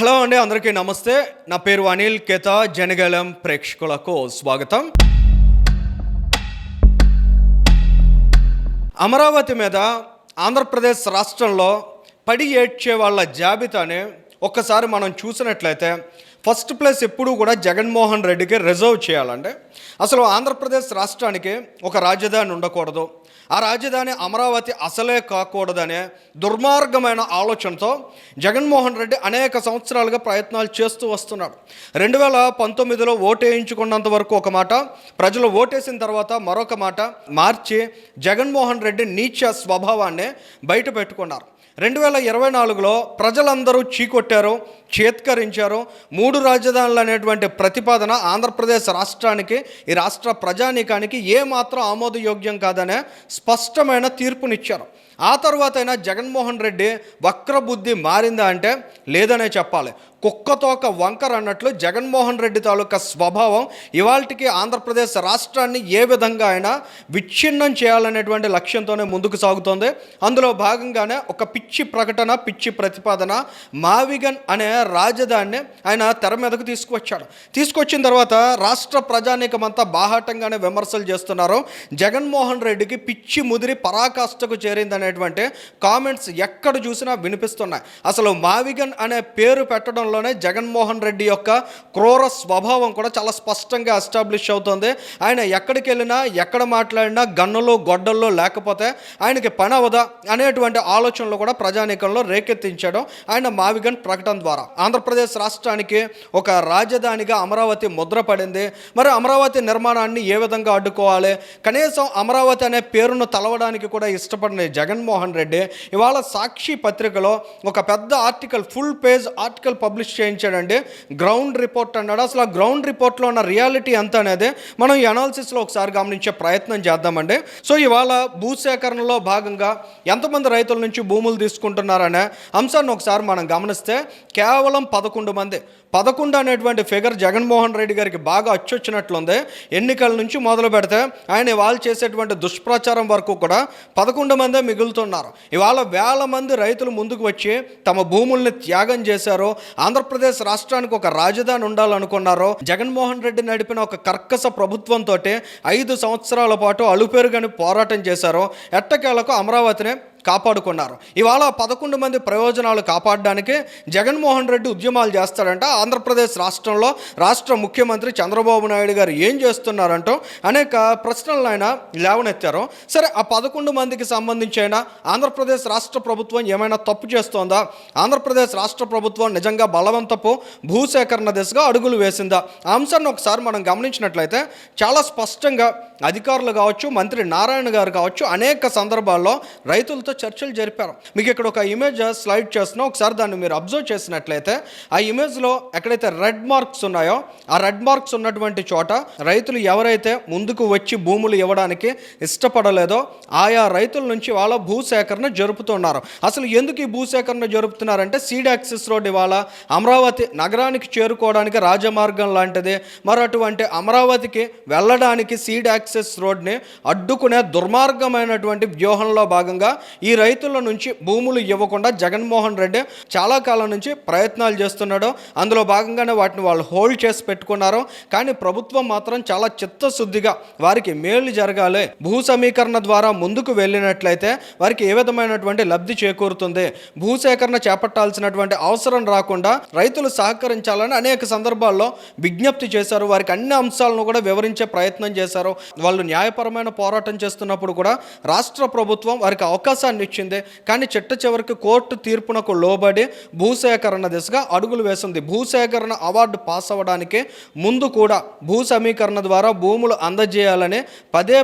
Hello అండి, అందరికీ నమస్తే. నా పేరు అనిల్ కేతా. జనగలం ప్రేక్షకులకు స్వాగతం. అమరావతి మీద ఆంధ్రప్రదేశ్ రాష్ట్రంలో పడి ఏడ్చే వాళ్ళ జాబితాని ఒక్కసారి మనం చూసినట్లయితే ఫస్ట్ ప్లేస్ ఎప్పుడూ కూడా జగన్మోహన్ రెడ్డికి రిజర్వ్ చేయాలంటే అసలు ఆంధ్రప్రదేశ్ రాష్ట్రానికి ఒక రాజధాని ఉండకూడదు, ఆ రాజధాని అమరావతి అసలే కాకూడదనే దుర్మార్గమైన ఆలోచనతో జగన్మోహన్ రెడ్డి అనేక సంవత్సరాలుగా ప్రయత్నాలు చేస్తూ వస్తున్నాడు. 2019లో ఓటేయించుకున్నంత వరకు ఒక మాట, ప్రజలు ఓటేసిన తర్వాత మరొక మాట మార్చి జగన్మోహన్ రెడ్డి నీచ స్వభావాన్ని బయట పెట్టుకున్నారు. 2024లో ప్రజలందరూ చీకొట్టారు, చేత్కరించారు. 3 రాజధానులు అనేటువంటి ప్రతిపాదన ఆంధ్రప్రదేశ్ రాష్ట్రానికి, ఈ రాష్ట్ర ప్రజానీకానికి ఏమాత్రం ఆమోదయోగ్యం కాదనే స్పష్టమైన తీర్పునిచ్చారు. ఆ తర్వాత అయినా జగన్మోహన్ రెడ్డి వక్రబుద్ధి మారిందా అంటే లేదనే చెప్పాలి. కుక్కతోక వంకర అన్నట్లు జగన్మోహన్ రెడ్డి తాలూకా స్వభావం ఇవాళకి ఆంధ్రప్రదేశ్ రాష్ట్రాన్ని ఏ విధంగా అయినా విచ్ఛిన్నం చేయాలనేటువంటి లక్ష్యంతోనే ముందుకు సాగుతోంది. అందులో భాగంగానే ఒక పిచ్చి ప్రకటన, పిచ్చి ప్రతిపాదన మావిగన్ అనే రాజధానిని ఆయన తెర మీదకు తీసుకొచ్చిన తర్వాత రాష్ట్ర ప్రజానీకమంతా బాహాటంగానే విమర్శలు చేస్తున్నారు. జగన్మోహన్ రెడ్డికి పిచ్చి ముదిరి పరాకాష్ఠకు చేరిందనేటువంటి కామెంట్స్ ఎక్కడ చూసినా వినిపిస్తున్నాయి. అసలు మావిగన్ అనే పేరు పెట్టడం జగన్మోహన్ రెడ్డి యొక్క క్రూర స్వభావం కూడా చాలా స్పష్టంగా ఎస్టాబ్లిష్ అవుతుంది. ఆయన ఎక్కడికి వెళ్ళినా, ఎక్కడ మాట్లాడినా గన్నులు గొడ్డల్లో లేకపోతే ఆయనకి పని అవదా అనేటువంటి ఆలోచనలు కూడా ప్రజానీకంలో రేకెత్తించడం ఆయన మావిగన్ ప్రకటన ద్వారా. ఆంధ్రప్రదేశ్ రాష్ట్రానికి ఒక రాజధానిగా అమరావతి ముద్ర పడింది. మరి అమరావతి నిర్మాణాన్ని ఏ విధంగా అడ్డుకోవాలి, కనీసం అమరావతి అనే పేరును తలవడానికి కూడా ఇష్టపడిన జగన్మోహన్ రెడ్డి ఇవాళ సాక్షి పత్రికలో ఒక పెద్ద article, full page article publish చేయించాడండి. గ్రౌండ్ రిపోర్ట్ అన్నాడు. అసలు ఆ గ్రౌండ్ రిపోర్ట్లో ఉన్న రియాలిటీ ఎంత అనేది మనం ఈ అనాలిసిస్లో ఒకసారి గమనించే ప్రయత్నం చేద్దామండి. సో ఇవాళ భూసేకరణలో భాగంగా ఎంతమంది రైతుల నుంచి భూములు తీసుకుంటున్నారనే అంశాన్ని ఒకసారి మనం గమనిస్తే కేవలం 11 మంది. 11 అనేటువంటి ఫిగర్ జగన్మోహన్ రెడ్డి గారికి బాగా అచ్చొచ్చినట్లుంది. ఎన్నికల నుంచి మొదలు పెడితే ఆయన వాళ్ళు చేసేటువంటి దుష్ప్రచారం వరకు కూడా 11 మందే మిగులుతున్నారు. ఇవాళ వేల మంది రైతులు ముందుకు వచ్చి తమ భూముల్ని త్యాగం చేశారు. ఆంధ్రప్రదేశ్ రాష్ట్రానికి ఒక రాజధాని ఉండాలనుకున్నారు. జగన్మోహన్ రెడ్డి నడిపిన ఒక కర్కశ ప్రభుత్వంతో 5 సంవత్సరాల పాటు అలుపెరుగని పోరాటం చేశారు. ఎట్టకేలకు అమరావతిని కాపాడుకున్నారు. ఇవాళ 11 మంది ప్రయోజనాలు కాపాడడానికి జగన్మోహన్ రెడ్డి ఉద్యమాలు చేస్తాడంట. ఆంధ్రప్రదేశ్ రాష్ట్రంలో రాష్ట్ర ముఖ్యమంత్రి చంద్రబాబు నాయుడు గారు ఏం చేస్తున్నారంటూ అనేక ప్రశ్నలు ఆయన లేవనెత్తారు. సరే, ఆ 11 మందికి సంబంధించి అయినా ఆంధ్రప్రదేశ్ రాష్ట్ర ప్రభుత్వం ఏమైనా తప్పు చేస్తోందా, ఆంధ్రప్రదేశ్ రాష్ట్ర ప్రభుత్వం నిజంగా బలవంతపు భూసేకరణ దిశగా అడుగులు వేసిందా, ఆ అంశాన్ని ఒకసారి మనం గమనించినట్లయితే చాలా స్పష్టంగా అధికారులు కావచ్చు, మంత్రి నారాయణ గారు కావచ్చు అనేక సందర్భాల్లో రైతులతో చర్చలు జరిపారు. మీకు ఇక్కడ ఒక ఇమేజ్ స్లైడ్ చేస్తున్నా, ఒకసారి దాన్ని మీరు అబ్జర్వ్ చేసినట్లయితే ఆ ఇమేజ్లో ఎక్కడైతే రెడ్ మార్క్స్ ఉన్నాయో ఆ రెడ్ మార్క్స్ ఉన్నటువంటి చోట రైతులు ఎవరైతే ముందుకు వచ్చి భూములు ఇవ్వడానికి ఇష్టపడలేదో ఆయా రైతుల నుంచి వాళ్ళ భూసేకరణ జరుపుతున్నారు. అసలు ఎందుకు ఈ భూసేకరణ జరుపుతున్నారంటే సీడ్ యాక్సెస్ రోడ్ ఇవాళ అమరావతి నగరానికి చేరుకోవడానికి రాజమార్గం లాంటిది. మరి అటువంటి అమరావతికి వెళ్ళడానికి సీడ్ యాక్సెస్ రోడ్ని అడ్డుకునే దుర్మార్గమైనటువంటి వ్యూహంలో భాగంగా ఈ రైతుల నుంచి భూములు ఇవ్వకుండా జగన్మోహన్ రెడ్డి చాలా కాలం నుంచి ప్రయత్నాలు చేస్తున్నాడు. అందులో భాగంగానే వాటిని వాళ్ళు హోల్డ్ చేసి పెట్టుకున్నారు. కానీ ప్రభుత్వం మాత్రం చాలా చిత్తశుద్ధిగా వారికి మేలు జరగాలి, భూ సమీకరణ ద్వారా ముందుకు వెళ్ళినట్లయితే వారికి ఏ విధమైనటువంటి లబ్ధి చేకూరుతుంది, భూసేకరణ చేపట్టాల్సినటువంటి అవసరం రాకుండా రైతులు సహకరించాలని అనేక సందర్భాల్లో విజ్ఞప్తి చేశారు. వారికి అన్ని అంశాలను కూడా వివరించే ప్రయత్నం చేశారు. వాళ్ళు న్యాయపరమైన పోరాటం చేస్తున్నప్పుడు కూడా రాష్ట్ర ప్రభుత్వం వారికి అవకాశాన్ని ఇచ్చింది. కానీ చివరికి కోర్టు తీర్పునకు లోబడి భూసేకరణ దిశగా అడుగులు వేసింది. భూసేకరణ అవార్డు పాస్ అవ్వడానికి ముందు కూడా భూ సమీకరణ ద్వారా భూములు అందజేయాలని పదే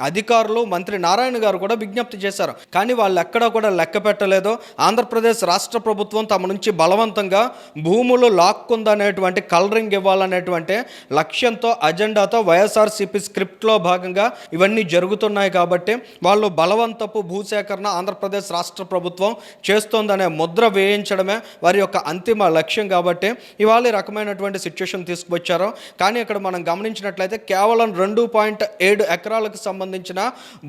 అధికారులు, మంత్రి నారాయణ గారు కూడా విజ్ఞప్తి చేశారు. కానీ వాళ్ళు ఎక్కడా కూడా లెక్క పెట్టలేదు. ఆంధ్రప్రదేశ్ రాష్ట్ర ప్రభుత్వం తమ నుంచి బలవంతంగా భూములు లాక్కుందనేటువంటి కలరింగ్ ఇవ్వాలనేటువంటి లక్ష్యంతో, అజెండాతో వైఎస్ఆర్సీపీ స్క్రిప్ట్లో భాగంగా ఇవన్నీ జరుగుతున్నాయి. కాబట్టి వాళ్ళు బలవంతపు భూసేకరణ భూసేకరణ ఆంధ్రప్రదేశ్ రాష్ట్ర ప్రభుత్వం చేస్తోందనే ముద్ర వేయించడమే వారి యొక్క అంతిమ లక్ష్యం కాబట్టి ఇవాళ ఈ రకమైనటువంటి సిచ్యువేషన్ తీసుకువచ్చారు. కానీ ఇక్కడ మనం గమనించినట్లయితే కేవలం 2.7 ఎకరాలకు సంబంధించిన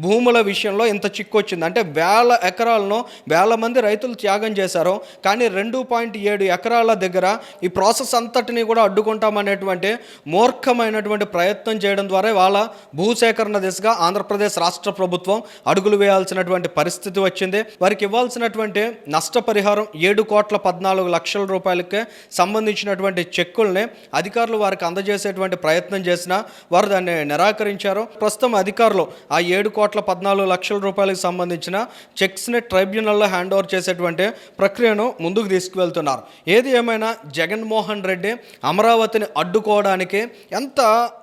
భూముల విషయంలో ఇంత చిక్కు వచ్చింది. అంటే వేల ఎకరాలను వేల మంది రైతులు త్యాగం చేశారు. కానీ 2.7 ఎకరాల దగ్గర ఈ ప్రాసెస్ అంతటినీ కూడా అడ్డుకుంటామనేటువంటి మూర్ఖమైనటువంటి ప్రయత్నం చేయడం ద్వారా వాళ్ళ భూసేకరణ దిశగా ఆంధ్రప్రదేశ్ రాష్ట్ర ప్రభుత్వం అడుగులు వేయాల్సినటువంటి పరిస్థితి వచ్చింది. వారికి ఇవ్వాల్సినటువంటి నష్టపరిహారం 7,14,00,000 రూపాయలకే సంబంధించినటువంటి చెక్కుల్ని అధికారులు వారికి అందజేసేటువంటి ప్రయత్నం చేసినా వారు దాన్ని నిరాకరించారు. ప్రస్తుతం అధికారులు ఆ 7,14,00,000 రూపాయలకు సంబంధించిన చెక్స్ని ట్రైబ్యునల్లో హ్యాండ్ ఓవర్ చేసేటువంటి ప్రక్రియను ముందుకు తీసుకువెళ్తున్నారు. ఏది ఏమైనా జగన్మోహన్ రెడ్డి అమరావతిని అడ్డుకోవడానికి ఎంత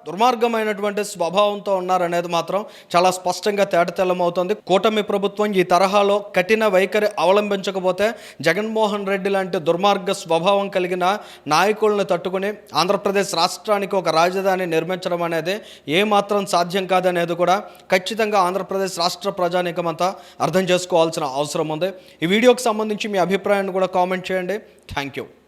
దుర్మార్గమైనటువంటి స్వభావంతో ఉన్నారనేది మాత్రం చాలా స్పష్టంగా తేటతెల్లమవుతుంది. కూటమి ప్రభుత్వం ఈ తరహాలో కఠిన వైఖరి అవలంబించకపోతే జగన్మోహన్ రెడ్డి లాంటి దుర్మార్గ స్వభావం కలిగిన నాయకులను తట్టుకుని ఆంధ్రప్రదేశ్ రాష్ట్రానికి ఒక రాజధాని నిర్మించడం అనేది ఏమాత్రం సాధ్యం కాదనేది కూడా ఖచ్చితంగా ఆంధ్రప్రదేశ్ రాష్ట్ర ప్రజానీకం అంతా అర్థం చేసుకోవాల్సిన అవసరం ఉంది. ఈ వీడియోకి సంబంధించి మీ అభిప్రాయాన్ని కూడా కామెంట్ చేయండి. Thank you.